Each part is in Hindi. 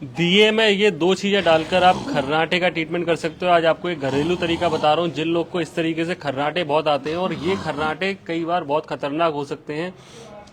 दिए में ये 2 चीजें डालकर आप खर्राटे का ट्रीटमेंट कर सकते हो। आज आपको एक घरेलू तरीका बता रहा हूँ। जिन लोग को इस तरीके से खर्राटे बहुत आते हैं, और ये खर्राटे कई बार बहुत खतरनाक हो सकते हैं।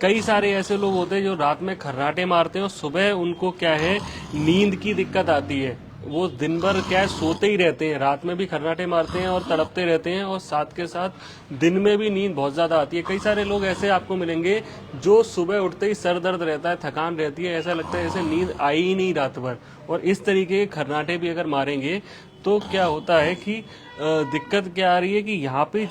कई सारे ऐसे लोग होते हैं जो रात में खर्राटे मारते हैं और सुबह उनको क्या है, नींद की दिक्कत आती है। वो दिन भर क्या है, सोते ही रहते हैं, रात में भी खर्राटे मारते हैं और तड़पते रहते हैं, और साथ के साथ दिन में भी नींद बहुत ज्यादा आती है। कई सारे लोग ऐसे आपको मिलेंगे जो सुबह उठते ही सर दर्द रहता है, थकान रहती है, ऐसा लगता है जैसे नींद आई ही नहीं रात भर। और इस तरीके के खर्राटे भी अगर मारेंगे तो क्या होता है कि दिक्कत क्या आ रही है कि यहाँ पे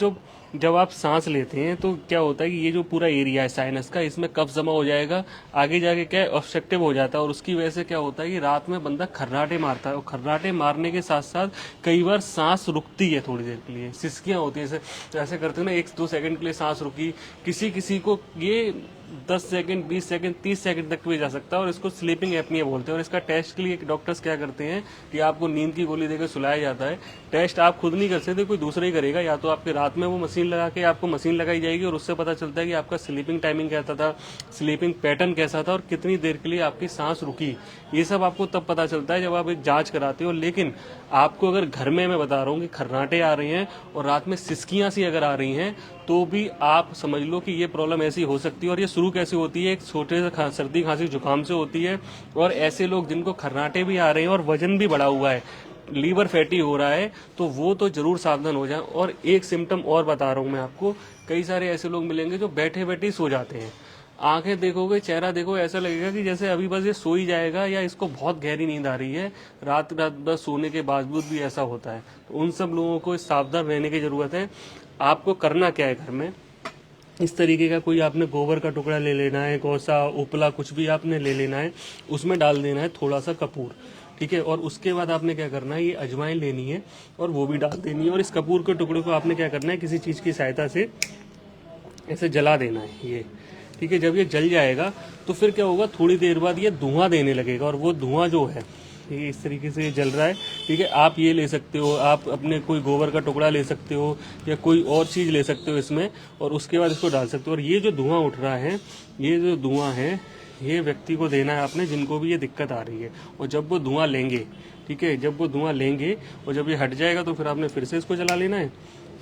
जब आप सांस लेते हैं तो क्या होता है कि ये जो पूरा एरिया है साइनस का, इसमें कफ जमा हो जाएगा, आगे जाके क्या ऑब्स्ट्रक्टिव हो जाता है, और उसकी वजह से क्या होता है कि रात में बंदा खर्राटे मारता है। और खर्राटे मारने के साथ साथ कई बार सांस रुकती है थोड़ी देर के लिए, सिसकियां होती है, ऐसे करते हैं ना, 1-2 सेकंड के लिए सांस रुकी। किसी किसी को ये 10 सेकंड, 20 सेकंड, 30 सेकंड तक भी जा सकता है, और इसको स्लीपिंग एपनिया बोलते हैं। और इसका टेस्ट के लिए डॉक्टर्स क्या करते हैं कि आपको नींद की गोली देकर सुलाया जाता है। टेस्ट आप खुद नहीं कर सकते, कोई दूसरा ही करेगा। या तो आपके रात में वो मशीन लगा के आपको मशीन लगाई जाएगी, और उससे पता चलता है कि आपका स्लीपिंग टाइमिंग कैसा था, स्लीपिंग पैटर्न कैसा था, और कितनी देर के लिए आपकी सांस रुकी। ये सब आपको तब पता चलता है जब आप एक जांच कराते हो। लेकिन आपको अगर घर में, मैं बता रहा हूँ कि खर्राटे आ रहे हैं और रात में सिसकियां सी अगर आ रही हैं, तो भी आप समझ लो कि ये प्रॉब्लम ऐसी हो सकती है। और ये शुरू कैसे होती है, एक छोटे से सर्दी खांसी जुकाम से होती है। और ऐसे लोग जिनको खर्राटे भी आ रहे हैं और वजन भी बढ़ा हुआ है, लीवर फैटी हो रहा है, तो वो तो जरूर सावधान हो जाए। और एक सिम्टम और बता रहा हूँ मैं आपको, कई सारे ऐसे लोग मिलेंगे जो बैठे बैठे ही सो जाते हैं। आंखें देखोगे, चेहरा देखो, ऐसा लगेगा कि जैसे अभी बस ये सो ही जाएगा, या इसको बहुत गहरी नींद आ रही है। रात रात भर सोने के बावजूद भी ऐसा होता है। तो उन सब लोगों को सावधान रहने की जरूरत है। आपको करना क्या है, घर में इस तरीके का कोई आपने गोबर का टुकड़ा ले लेना है, गौसा, उपला, कुछ भी आपने ले लेना है, उसमें डाल देना है थोड़ा सा कपूर, ठीक है। और उसके बाद आपने क्या करना है, ये अजवाइन लेनी है और वो भी डाल देनी है। और इस कपूर के टुकड़े को आपने क्या करना है, किसी चीज़ की सहायता से ऐसे जला देना है ये, ठीक है। जब ये जल जाएगा तो फिर क्या होगा, थोड़ी देर बाद ये धुआं देने लगेगा, और वो धुआं जो है ये इस तरीके से जल रहा है, ठीक है। आप ये ले सकते हो, आप अपने कोई गोबर का टुकड़ा ले सकते हो, या कोई और चीज़ ले सकते हो इसमें, और उसके बाद इसको डाल सकते हो। और ये जो धुआं उठ रहा है, ये जो धुआं है, ये व्यक्ति को देना है आपने, जिनको भी ये दिक्कत आ रही है। और जब वो धुआं लेंगे, ठीक है, जब वो धुआं लेंगे और जब ये हट जाएगा, तो फिर आपने फिर से इसको जला लेना है,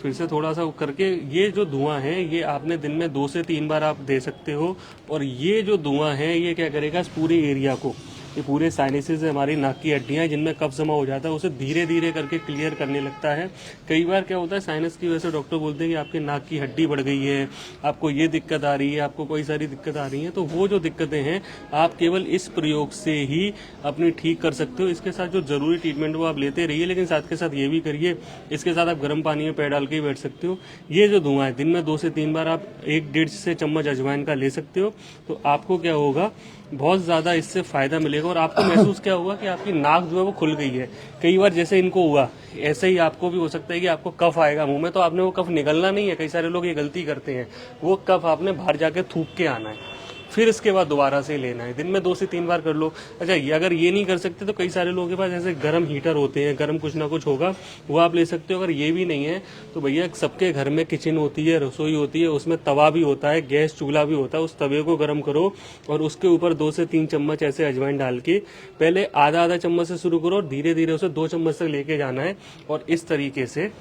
फिर से थोड़ा सा करके। ये जो धुआं है, ये आपने दिन में 2 से 3 बार आप दे सकते हो। और ये जो धुआं है, ये क्या करेगा, इस पूरे एरिया को, ये पूरे साइनसेस है, हमारी नाक की हड्डियां जिनमें कफ जमा हो जाता है, उसे धीरे धीरे करके क्लियर करने लगता है। कई बार क्या होता है, साइनस की वजह से डॉक्टर बोलते हैं कि आपकी नाक की हड्डी बढ़ गई है, आपको ये दिक्कत आ रही है, आपको कोई सारी दिक्कत आ रही है। तो वो जो दिक्कतें हैं, आप केवल इस प्रयोग से ही अपनी ठीक कर सकते हो। इसके साथ जो जरूरी ट्रीटमेंट वो आप लेते रहिए, लेकिन साथ के साथ ये भी करिए, इसके साथ आप गर्म पानी में पैर डाल के ही बैठ सकते हो। ये जो धुआं है, दिन में 2 से 3 बार आप 1-1.5 से चम्मच अजवाइन का ले सकते हो। तो आपको क्या होगा, बहुत ज़्यादा इससे फ़ायदा मिलेगा। और आपको महसूस क्या होगा कि आपकी नाक जो है वो खुल गई है। कई बार जैसे इनको हुआ, ऐसे ही आपको भी हो सकता है कि आपको कफ आएगा मुंह में, तो आपने वो कफ निकलना नहीं है। कई सारे लोग ये गलती करते हैं, वो कफ आपने बाहर जाके थूक के आना है, फिर इसके बाद दोबारा से लेना है। दिन में 2 से 3 बार कर लो। अच्छा, ये अगर ये नहीं कर सकते तो कई सारे लोगों के पास ऐसे गर्म हीटर होते हैं, गर्म कुछ ना कुछ होगा, वो आप ले सकते हो। अगर ये भी नहीं है तो भैया, सबके घर में किचन होती है, रसोई होती है, उसमें तवा भी होता है, गैस चूल्हा भी होता है। उस तवे को गर्म करो और उसके ऊपर 2 से 3 चम्मच ऐसे अजवाइन डाल के, पहले आधा आधा चम्मच से शुरू करो और धीरे धीरे उसे 2 चम्मच तक लेके जाना है, और इस तरीके से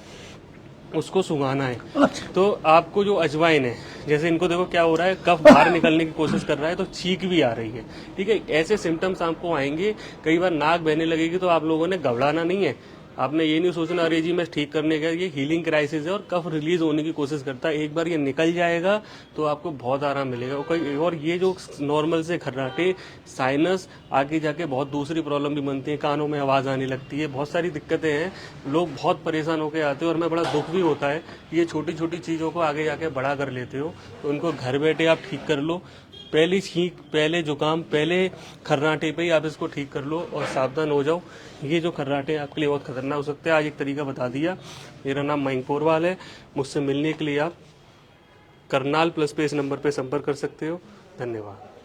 उसको सुंघाना है। तो आपको जो अजवाइन है, जैसे इनको देखो क्या हो रहा है, कफ बाहर निकलने की कोशिश कर रहा है, तो छींक भी आ रही है, ठीक है। ऐसे सिम्टम्स आपको आएंगे। कई बार नाक बहने लगेगी, तो आप लोगों ने घबराना नहीं है। आपने ये नहीं सोचना अरे जी मैं ठीक करने गया, ये हीलिंग क्राइसिस है और कफ रिलीज होने की कोशिश करता है। एक बार ये निकल जाएगा तो आपको बहुत आराम मिलेगा। और ये जो नॉर्मल से खर्राटे, साइनस, आगे जाके बहुत दूसरी प्रॉब्लम भी बनती है, कानों में आवाज आने लगती है, बहुत सारी दिक्कतें हैं, लोग बहुत परेशान होकर आते हैं। और मैं बड़ा दुख भी होता है, ये छोटी छोटी चीजों को आगे जाके बड़ा कर लेते हो। तो उनको घर बैठे आप ठीक कर लो। पहली छींक, पहले जुकाम, पहले खर्राटे पे ही आप इसको ठीक कर लो और सावधान हो जाओ। ये जो खर्राटे आपके लिए बहुत खतरनाक हो सकते हैं। आज एक तरीका बता दिया। मेरा नाम मयंक पोरवाल है। मुझसे मिलने के लिए आप करनाल +पे इस नंबर पे संपर्क कर सकते हो। धन्यवाद।